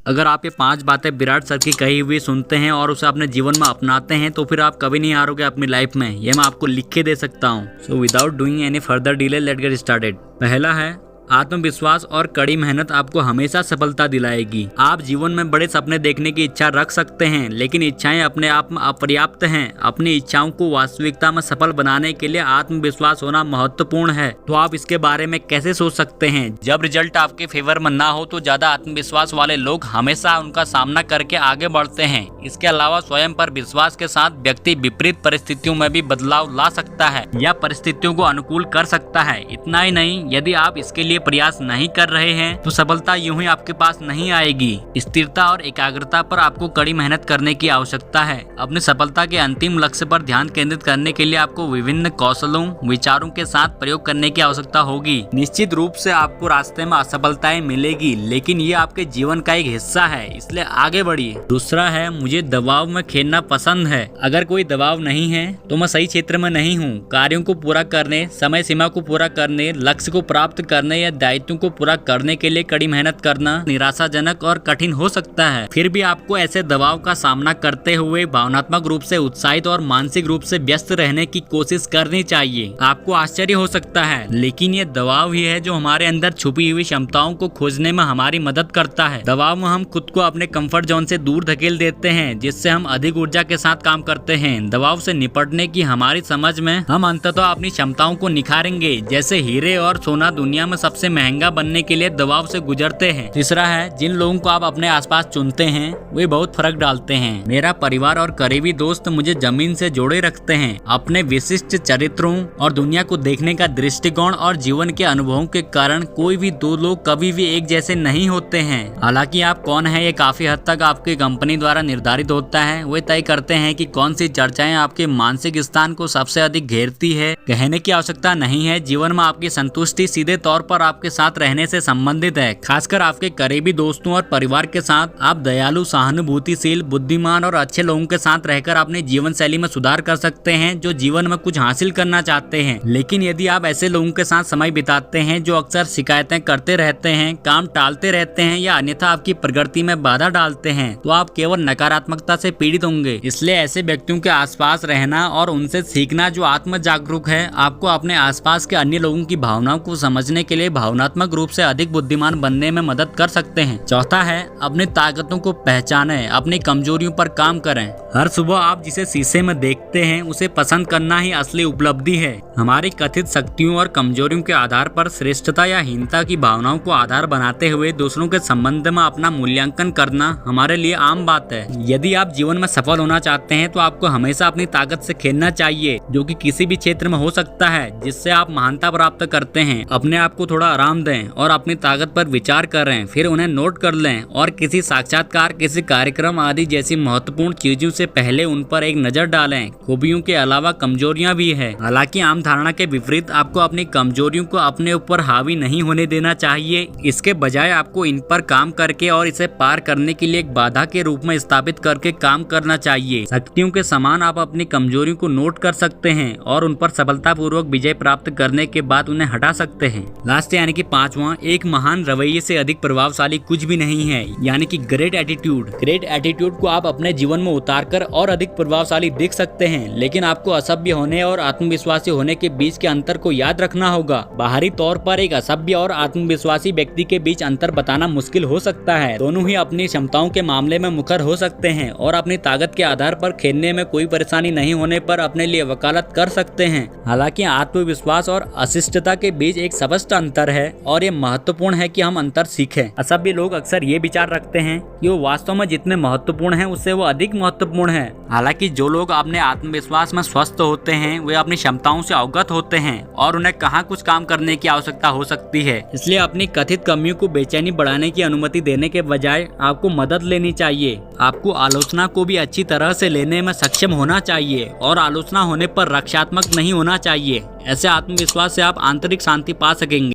अगर आप ये 5 बातें विराट सर की कही हुई सुनते हैं और उसे अपने जीवन में अपनाते हैं तो फिर आप कभी नहीं हारोगे अपनी लाइफ में। ये मैं आपको लिख के दे सकता हूँ। So without doing any further delay let get started. पहला है आत्मविश्वास और कड़ी मेहनत आपको हमेशा सफलता दिलाएगी। आप जीवन में बड़े सपने देखने की इच्छा रख सकते हैं, लेकिन इच्छाएं अपने आप में अपर्याप्त हैं। अपनी इच्छाओं को वास्तविकता में सफल बनाने के लिए आत्मविश्वास होना महत्वपूर्ण है। तो आप इसके बारे में कैसे सोच सकते हैं? जब रिजल्ट आपके फेवर में ना हो तो ज्यादा आत्मविश्वास वाले लोग हमेशा उनका सामना करके आगे बढ़ते हैं। इसके अलावा स्वयं पर विश्वास के साथ व्यक्ति विपरीत परिस्थितियों में भी बदलाव ला सकता है या परिस्थितियों को अनुकूल कर सकता है। इतना ही नहीं, यदि आप इसके लिए प्रयास नहीं कर रहे हैं तो सफलता यूं ही आपके पास नहीं आएगी। स्थिरता और एकाग्रता पर आपको कड़ी मेहनत करने की आवश्यकता है। अपनी सफलता के अंतिम लक्ष्य पर ध्यान केंद्रित करने के लिए आपको विभिन्न कौशलों विचारों के साथ प्रयोग करने की आवश्यकता होगी। निश्चित रूप से आपको रास्ते में असफलताएं मिलेगी, लेकिन ये आपके जीवन का एक हिस्सा है, इसलिए आगे बढ़िए। दूसरा है मुझे दबाव में खेलना पसंद है। अगर कोई दबाव नहीं है तो मैं सही क्षेत्र में नहीं हूँ। कार्यों को पूरा करने, समय सीमा को पूरा करने, लक्ष्य को प्राप्त करने या दायित्वों को पूरा करने के लिए कड़ी मेहनत करना निराशाजनक और कठिन हो सकता है। फिर भी आपको ऐसे दबाव का सामना करते हुए भावनात्मक रूप से उत्साहित और मानसिक रूप से व्यस्त रहने की कोशिश करनी चाहिए। आपको आश्चर्य हो सकता है, लेकिन ये दबाव ही है जो हमारे अंदर छुपी हुई क्षमताओं को खोजने में हमारी मदद करता है। दबाव में हम खुद को अपने कंफर्ट जोन से दूर धकेल देते हैं, जिससे हम अधिक ऊर्जा के साथ काम करते हैं। दबाव से निपटने की हमारी समझ में हम अंततः अपनी क्षमताओं को निखारेंगे। जैसे हीरे और सोना दुनिया में सबसे महंगा बनने के लिए दबाव से गुजरते हैं। तीसरा है जिन लोगों को आप अपने आसपास चुनते हैं वे बहुत फर्क डालते हैं। मेरा परिवार और करीबी दोस्त मुझे जमीन से जोड़े रखते हैं। अपने विशिष्ट चरित्रों और दुनिया को देखने का दृष्टिकोण और जीवन के अनुभवों के कारण कोई भी दो लोग कभी भी एक जैसे नहीं होते हैं। हालांकि आप कौन है ये काफी हद तक आपकी कंपनी द्वारा निर्धारित होता है। वे तय करते हैं कि कौन सी चर्चाएं आपके मानसिक स्थान को सबसे अधिक घेरती है। कहने की आवश्यकता नहीं है, जीवन में आपकी संतुष्टि सीधे तौर पर आपके साथ रहने से संबंधित है। खासकर आपके करीबी दोस्तों और परिवार के साथ आप दयालु, सहानुभूतिशील, बुद्धिमान और अच्छे लोगों के साथ रहकर अपने जीवन शैली में सुधार कर सकते हैं जो जीवन में कुछ हासिल करना चाहते हैं। लेकिन यदि आप ऐसे लोगों के साथ समय बिताते हैं जो अक्सर शिकायतें करते रहते हैं, काम टालते रहते हैं या अन्यथा आपकी प्रगति में बाधा डालते हैं, तो आप केवल नकारात्मकता से पीड़ित होंगे। इसलिए ऐसे व्यक्तियों के आसपास रहना और उनसे सीखना जो आत्म जागरूक है, आपको अपने आसपास के अन्य लोगों की भावनाओं को समझने के लिए भावनात्मक रूप से अधिक बुद्धिमान बनने में मदद कर सकते हैं। चौथा है अपनी ताकतों को पहचानें, अपनी कमजोरियों पर काम करें। हर सुबह आप जिसे शीशे में देखते हैं उसे पसंद करना ही असली उपलब्धि है। हमारी कथित शक्तियों और कमजोरियों के आधार पर श्रेष्ठता या हीनता की भावनाओं को आधार बनाते हुए दूसरों के संबंध में अपना मूल्यांकन करना हमारे लिए आम बात है। यदि आप जीवन में सफल होना चाहते हैं तो आपको हमेशा अपनी ताकत से खेलना चाहिए, जो कि किसी भी क्षेत्र में हो सकता है जिससे आप महानता प्राप्त करते हैं। अपने आप को थोड़ा आराम दें और अपनी ताकत पर विचार करें, फिर उन्हें नोट कर लें और किसी साक्षात्कार, किसी कार्यक्रम आदि जैसी महत्वपूर्ण चीजों से पहले उन पर एक नजर डालें। खूबियों के अलावा कमजोरियां भी है। हालांकि आम धारणा के विपरीत आपको अपनी कमजोरियों को अपने ऊपर हावी नहीं होने देना चाहिए। इसके बजाय आपको इन पर काम करके और इसे पार करने के लिए एक बाधा के रूप में स्थापित करके काम करना चाहिए। शक्तियों के समान आप अपनी कमजोरियों को नोट कर सकते हैं और उन पर सफलतापूर्वक विजय प्राप्त करने के बाद उन्हें हटा सकते हैं। लास्ट यानी कि पांचवा, एक महान रवैये से अधिक प्रभावशाली कुछ भी नहीं है, यानी कि ग्रेट एटीट्यूड। ग्रेट एटीट्यूड को आप अपने जीवन में उतारकर और अधिक प्रभावशाली देख सकते हैं, लेकिन आपको असभ्य होने और आत्मविश्वासी होने के बीच के अंतर को याद रखना होगा। बाहरी तौर पर एक असभ्य और आत्मविश्वासी व्यक्ति के बीच अंतर बताना मुश्किल हो सकता है। दोनों ही अपनी क्षमताओं के मामले में मुखर हो सकते हैं और अपनी ताकत के आधार पर खेलने में कोई परेशानी नहीं होने पर अपने लिए वकालत कर सकते हैं। हालांकि आत्मविश्वास और अशिष्टता के बीच एक स्पष्ट अंतर है और ये महत्वपूर्ण है कि हम अंतर सीखें। असभ्य लोग अक्सर ये विचार रखते हैं कि वो वास्तव में जितने महत्वपूर्ण हैं उससे वो अधिक महत्वपूर्ण है। हालांकि जो लोग अपने आत्मविश्वास में स्वस्थ होते हैं वे अपनी क्षमताओं से अवगत होते हैं और उन्हें कहाँ कुछ काम करने की आवश्यकता हो सकती है। इसलिए अपनी कथित कमियों को बेचैनी बढ़ाने की अनुमति देने के बजाय आपको मदद लेनी चाहिए। आपको आलोचना को भी अच्छी तरह से लेने में सक्षम होना चाहिए और आलोचना होने पर रक्षात्मक नहीं होना चाहिए। ऐसे आत्मविश्वास से आप आंतरिक शांति पा सकेंगे।